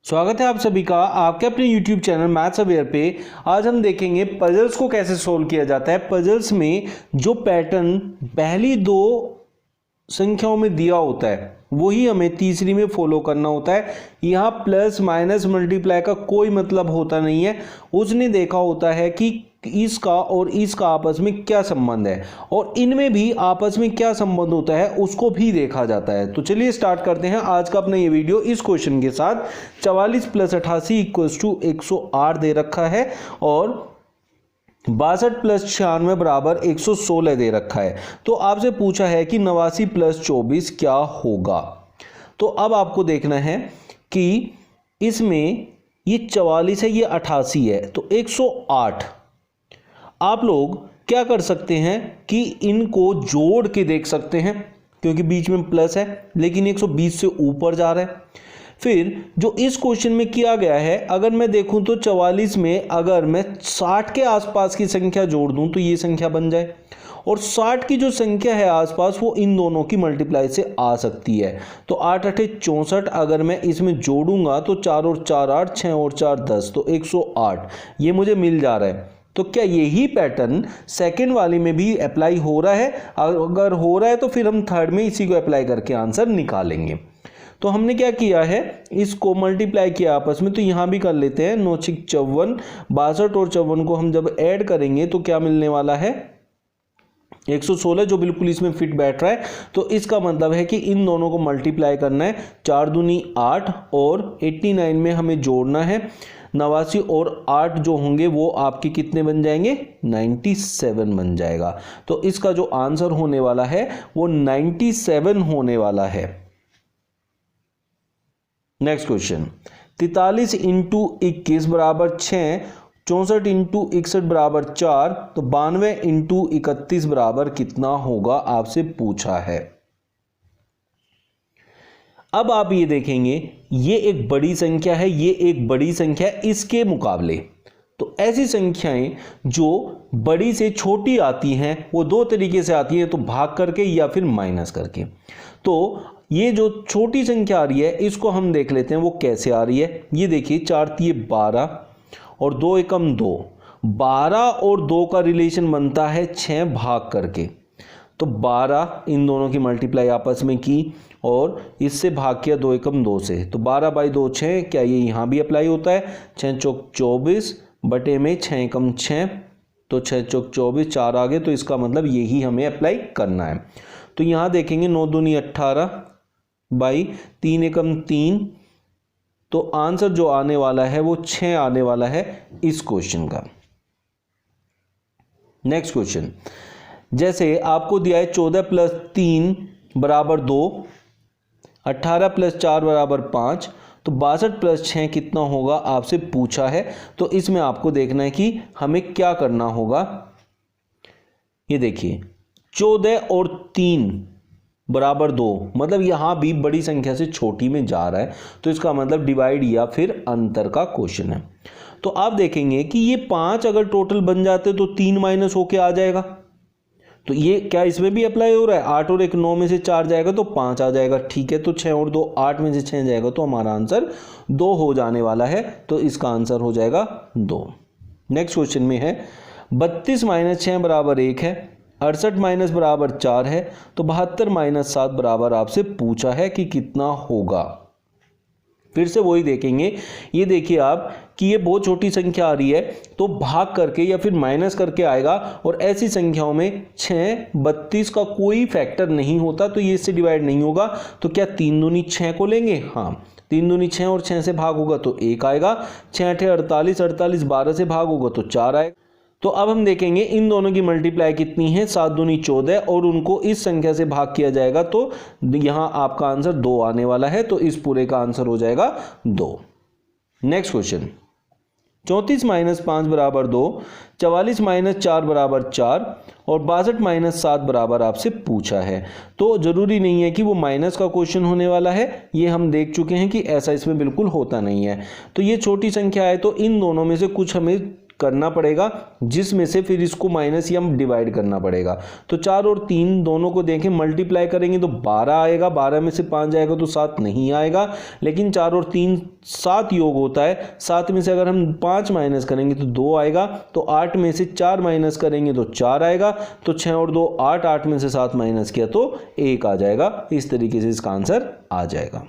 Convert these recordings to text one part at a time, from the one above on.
स्वागत है आप सभी का आपके अपने YouTube चैनल मैथ्स अवेयर पे। आज हम देखेंगे पजल्स को कैसे सोल्व किया जाता है। पजल्स में जो पैटर्न पहली दो संख्याओं में दिया होता है वही हमें तीसरी में फॉलो करना होता है। यहाँ प्लस माइनस मल्टीप्लाई का कोई मतलब होता नहीं है। उसने देखा होता है कि इसका और इसका आपस में क्या संबंध है और इनमें भी आपस में क्या संबंध होता है उसको भी देखा जाता है। तो चलिए स्टार्ट करते हैं आज का अपना ये वीडियो इस क्वेश्चन के साथ। 44 + 88 = 108 दे रखा है और 62 + 96 = 116 दे रखा है। तो आपसे पूछा है कि 89 + 24 क्या होगा। तो अब आपको देखना है कि इसमें ये 44 है, ये 88 है, तो 108। आप लोग क्या कर सकते हैं कि इनको जोड़ के देख सकते हैं क्योंकि बीच में प्लस है लेकिन 120 से ऊपर जा रहा है। फिर जो इस क्वेश्चन में किया गया है, अगर मैं देखूं तो 44 में अगर मैं 60 के आसपास की संख्या जोड़ दूं तो ये संख्या बन जाए और 60 की जो संख्या है आसपास वो इन दोनों की मल्टीप्लाई से आ सकती है। तो 8 × 8 = 64, अगर मैं इसमें जोड़ूंगा तो 4 और 4 8, 6 और 4 10, तो 108 ये मुझे मिल जा रहा है। तो क्या यही पैटर्न सेकंड वाली में भी अप्लाई हो रहा है? अगर हो रहा है तो फिर हम थर्ड में इसी को अप्लाई करके आंसर निकालेंगे। तो हमने क्या किया है, इसको मल्टीप्लाई किया आपस में, तो यहाँ भी कर लेते हैं। 9 × 6 = 54, 62 और 54 को हम जब ऐड करेंगे तो क्या मिलने वाला है, 116, जो बिल्कुल इसमें फिट बैठ रहा है। तो इसका मतलब है कि इन दोनों को मल्टीप्लाई करना है। 4 दूनी 8 और 89 में हमें जोड़ना है। 89 और 8 जो होंगे वो आपके कितने बन जाएंगे, 97 बन जाएगा। तो इसका जो आंसर होने वाला है वो 97 होने वाला है। नेक्स्ट क्वेश्चन, 43 × 21 = 6, 64 × 61 = 4, तो 92 × 31 बराबर कितना होगा आपसे पूछा है। अब आप ये देखेंगे ये एक बड़ी संख्या है, ये एक बड़ी संख्या है इसके मुकाबले। तो ऐसी संख्याएं जो बड़ी से छोटी आती हैं वो दो तरीके से आती है, तो भाग करके या फिर माइनस करके। तो ये जो छोटी संख्या आ रही है इसको हम देख लेते हैं वो कैसे आ रही है। ये देखिए 4 × 3 = 12 और 2 × 1 = 2। 12 और 2 का रिलेशन बनता है 6 भाग करके। तो 12 इन दोनों की मल्टीप्लाई आपस में की और इससे भाग किया 2 × 1 = 2 से, तो 12/2 6। क्या ये यहाँ भी अप्लाई होता है? 6 × 4 = 24 बटे में 6 × 1 = 6, तो 6 × 4 = 24, 4 आ गए। तो इसका मतलब यही हमें अप्लाई करना है। तो यहाँ देखेंगे 9 दूनी 18 बाई 3 × 1 = 3, तो आंसर जो आने वाला है वो 6 आने वाला है इस क्वेश्चन का। नेक्स्ट क्वेश्चन, जैसे आपको दिया है 14 + 3 = 2, 18 + 4 = 5, तो 62 + 6 कितना होगा आपसे पूछा है। तो इसमें आपको देखना है कि हमें क्या करना होगा। ये देखिए 14 और 3 = 2, मतलब यहां भी बड़ी संख्या से छोटी में जा रहा है, तो इसका मतलब डिवाइड या फिर अंतर का क्वेश्चन है। तो आप देखेंगे कि ये 5 अगर टोटल बन जाते तो 3 माइनस होके आ जाएगा। तो ये क्या इसमें भी अप्लाई हो रहा है? 8 और 1 9 में से 4 जाएगा तो 5 आ जाएगा, ठीक है। तो 6 और 2 8 में से 6 जाएगा, तो हमारा आंसर 2 हो जाने वाला है। तो इसका आंसर हो जाएगा 2। नेक्स्ट क्वेश्चन में है 32 - 6 = 1 है, 68 - 4 है, तो 72 - 7 बराबर आपसे पूछा है कि कितना होगा। फिर से वही देखेंगे, ये देखिए आप कि ये बहुत छोटी संख्या आ रही है तो भाग करके या फिर माइनस करके आएगा, और ऐसी संख्याओं में 6 32 का कोई फैक्टर नहीं होता, तो ये इससे डिवाइड नहीं होगा। तो क्या 3 दूनी 6 को लेंगे? हाँ, 3 दूनी 6 और 6 से भाग होगा तो 1 आएगा। 6 8 48, 48 12 से भाग होगा तो 4 आएगा। तो अब हम देखेंगे इन दोनों की मल्टीप्लाई कितनी है, 7 दूनी 14, और उनको इस संख्या से भाग किया जाएगा तो यहां आपका आंसर 2 आने वाला है। तो इस पूरे का आंसर हो जाएगा 2। नेक्स्ट क्वेश्चन, 34 - 5 = 2, 44 - 4 = 4 और 62 - 7 बराबर आपसे पूछा है। तो जरूरी नहीं है कि वो माइनस का क्वेश्चन होने वाला है, ये हम देख चुके हैं कि ऐसा इसमें बिल्कुल होता नहीं है। तो ये छोटी संख्या है तो इन दोनों में से कुछ हमें करना पड़ेगा, जिसमें से फिर इसको माइनस या डिवाइड करना पड़ेगा। तो 4 और 3 दोनों को देखें, मल्टीप्लाई करेंगे तो 12 आएगा, 12 में से 5 जाएगा तो 7 नहीं आएगा, लेकिन 4 और 3 7 योग होता है, 7 में से अगर हम 5 माइनस करेंगे तो 2 आएगा, तो 8 में से 4 माइनस करेंगे तो 4 आएगा, तो 6 और 2 8, 8 में से 7 माइनस किया तो 1 आ जाएगा। इस तरीके से इसका आंसर आ जाएगा।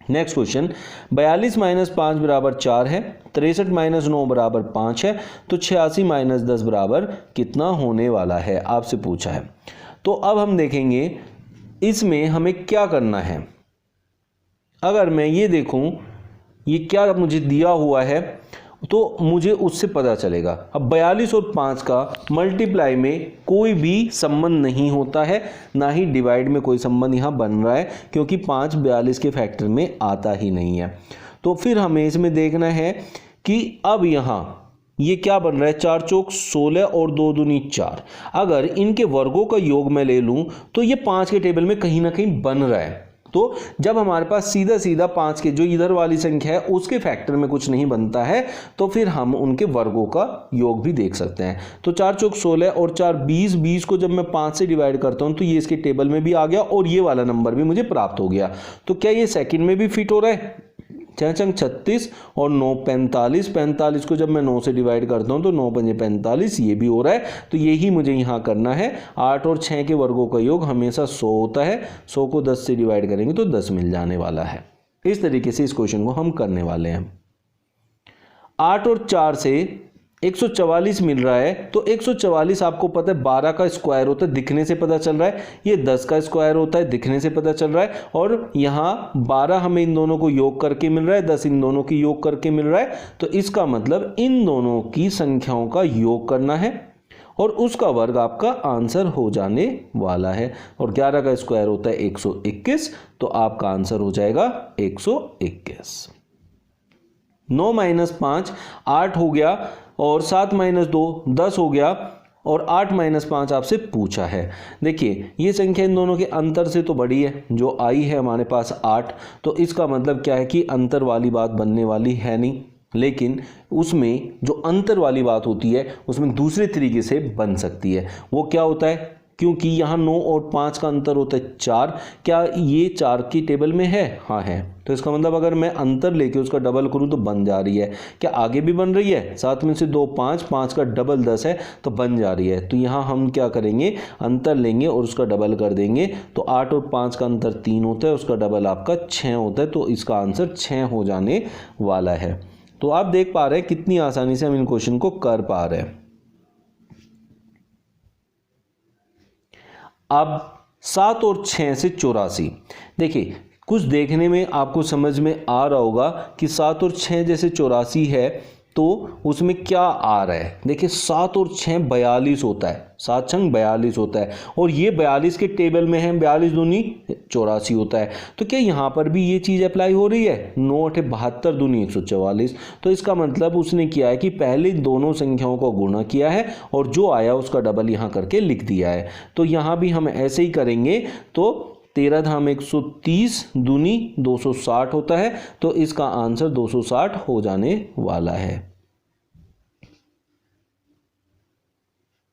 नेक्स्ट क्वेश्चन, 42 माइनस 5 बराबर 4 है, 63 माइनस 9 बराबर 5 है, तो 86 माइनस 10 बराबर कितना होने वाला है, आपसे पूछा है। तो अब हम देखेंगे इसमें हमें क्या करना है। अगर मैं ये देखूं ये क्या मुझे दिया हुआ है तो मुझे उससे पता चलेगा। अब 42 और 5 का मल्टीप्लाई में कोई भी संबंध नहीं होता है, ना ही डिवाइड में कोई संबंध यहाँ बन रहा है, क्योंकि 5 42 के फैक्टर में आता ही नहीं है। तो फिर हमें इसमें देखना है कि अब यहाँ ये क्या बन रहा है, 4 चौक 16 और 2 दूनी 4। अगर इनके वर्गों का योग मैं ले लूँ तो ये 5 के टेबल में कहीं ना कहीं बन रहा है। तो जब हमारे पास सीधा सीधा 5 के जो इधर वाली संख्या है उसके फैक्टर में कुछ नहीं बनता है, तो फिर हम उनके वर्गों का योग भी देख सकते हैं। तो 4 चौक 16 और 4 20, 20 को जब मैं 5 से डिवाइड करता हूं तो ये इसके टेबल में भी आ गया और ये वाला नंबर भी मुझे प्राप्त हो गया। तो क्या ये सेकंड में भी फिट हो रहा है? 6 चंग 36 और 9 45, 45 को जब मैं 9 से डिवाइड करता हूं तो 9 पंजे 45, ये भी हो रहा है। तो यही मुझे यहाँ करना है। 8 और 6 के वर्गों का योग हमेशा 100 होता है, 100 को 10 से डिवाइड करेंगे तो 10 मिल जाने वाला है। इस तरीके से इस क्वेश्चन को हम करने वाले हैं। 8 और 4 से 144 मिल रहा है, तो 144 आपको पता है 12 का स्क्वायर होता है, दिखने से पता चल रहा है। ये 10 का स्क्वायर होता है, दिखने से पता चल रहा है। और यहाँ 12 हमें इन दोनों को योग करके मिल रहा है, 10 इन दोनों की योग करके मिल रहा है। तो इसका मतलब इन दोनों की संख्याओं का योग करना है और उसका वर्ग आपका आंसर हो जाने वाला है। और 11 का स्क्वायर होता है 121, तो आपका आंसर हो जाएगा 121। 9 माइनस 5 8 हो गया और 7 माइनस 2 10 हो गया और 8 माइनस 5 आपसे पूछा है। देखिए ये संख्या इन दोनों के अंतर से तो बड़ी है, जो आई है हमारे पास 8, तो इसका मतलब क्या है कि अंतर वाली बात बनने वाली है नहीं। लेकिन उसमें जो अंतर वाली बात होती है उसमें दूसरे तरीके से बन सकती है। वो क्या होता है, क्योंकि यहाँ 9 और 5 का अंतर होता है 4, क्या ये 4 की टेबल में है? हाँ है। तो इसका मतलब अगर मैं अंतर लेके उसका डबल करूँ तो बन जा रही है। क्या आगे भी बन रही है? 7 में से 2 5, 5 का डबल 10 है, तो बन जा रही है। तो यहाँ हम क्या करेंगे, अंतर लेंगे और उसका डबल कर देंगे। तो 8 और 5 का अंतर 3 होता है, उसका डबल आपका 6 होता है, तो इसका आंसर 6 हो जाने वाला है। तो आप देख पा रहे हैं कितनी आसानी से हम इन क्वेश्चन को कर पा रहे हैं। अब 7 और 6 से 84, देखिए कुछ देखने में आपको समझ में आ रहा होगा कि 7 और 6 जैसे 84 है तो उसमें क्या आ रहा है। देखिए 7 और 6 42 होता है, 7 छंग 42 होता है और ये 42 के टेबल में है, 42 दूनी 84 होता है। तो क्या यहाँ पर भी ये चीज़ अप्लाई हो रही है? 9 8 72 दूनी 144। तो इसका मतलब उसने किया है कि पहले दोनों संख्याओं को गुणा किया है और जो आया उसका डबल यहाँ करके लिख दिया है। तो यहाँ भी हम ऐसे ही करेंगे। तो 13 धाम 130 दूनी 260 होता है, तो इसका आंसर 260 हो जाने वाला है।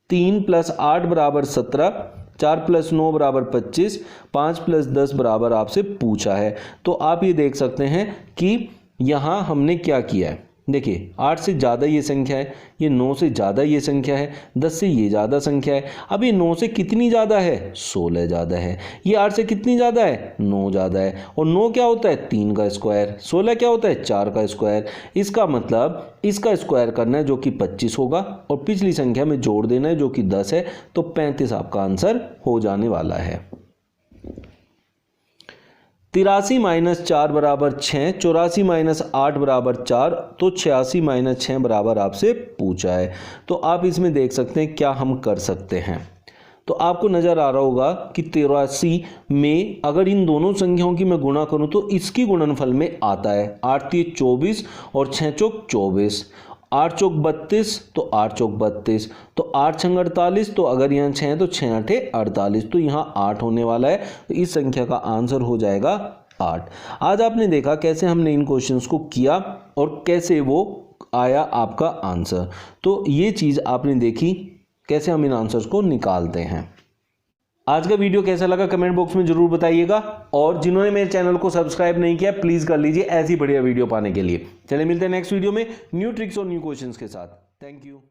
3 + 8 बराबर 17, 4 + 9 बराबर 25, 5 + 10 बराबर आपसे पूछा है। तो आप ये देख सकते हैं कि यहाँ हमने क्या किया है। देखिए 8 से ज़्यादा ये संख्या है, ये 9 से ज़्यादा ये संख्या है, 10 से ये ज़्यादा संख्या है। अब ये 9 से कितनी ज़्यादा है? 16 ज़्यादा है। ये 8 से कितनी ज़्यादा है? 9 ज़्यादा है। और 9 क्या होता है? 3 का स्क्वायर। 16 क्या होता है? 4 का स्क्वायर। इसका मतलब इसका स्क्वायर करना है जो कि 25 होगा और पिछली संख्या में जोड़ देना है जो कि 10 है। तो 35 आपका आंसर हो जाने वाला है। 83 माइनस 4 बराबर 6, 84 माइनस 8 बराबर 4, तो 86 माइनस 6 बराबर आपसे पूछा है। तो आप इसमें देख सकते हैं क्या हम कर सकते हैं। तो आपको नज़र आ रहा होगा कि 83 में अगर इन दोनों संख्याओं की मैं गुणा करूं तो इसकी गुणनफल में आता है 8 3 24 और 6 चौक 24, 8 चौक 32, तो 8 चौक 32, तो 8 छंग 48, तो अगर यहाँ 6 है तो 6 8 48, तो यहाँ 8 होने वाला है। तो इस संख्या का आंसर हो जाएगा 8। आज आपने देखा कैसे हमने इन क्वेश्चंस को किया और कैसे वो आया आपका आंसर। तो ये चीज़ आपने देखी कैसे हम इन आंसर्स को निकालते हैं। आज का वीडियो कैसा लगा कमेंट बॉक्स में जरूर बताइएगा, और जिन्होंने मेरे चैनल को सब्सक्राइब नहीं किया प्लीज कर लीजिए ऐसी बढ़िया वीडियो पाने के लिए। चलिए मिलते हैं नेक्स्ट वीडियो में न्यू ट्रिक्स और न्यू क्वेश्चंस के साथ। Thank you.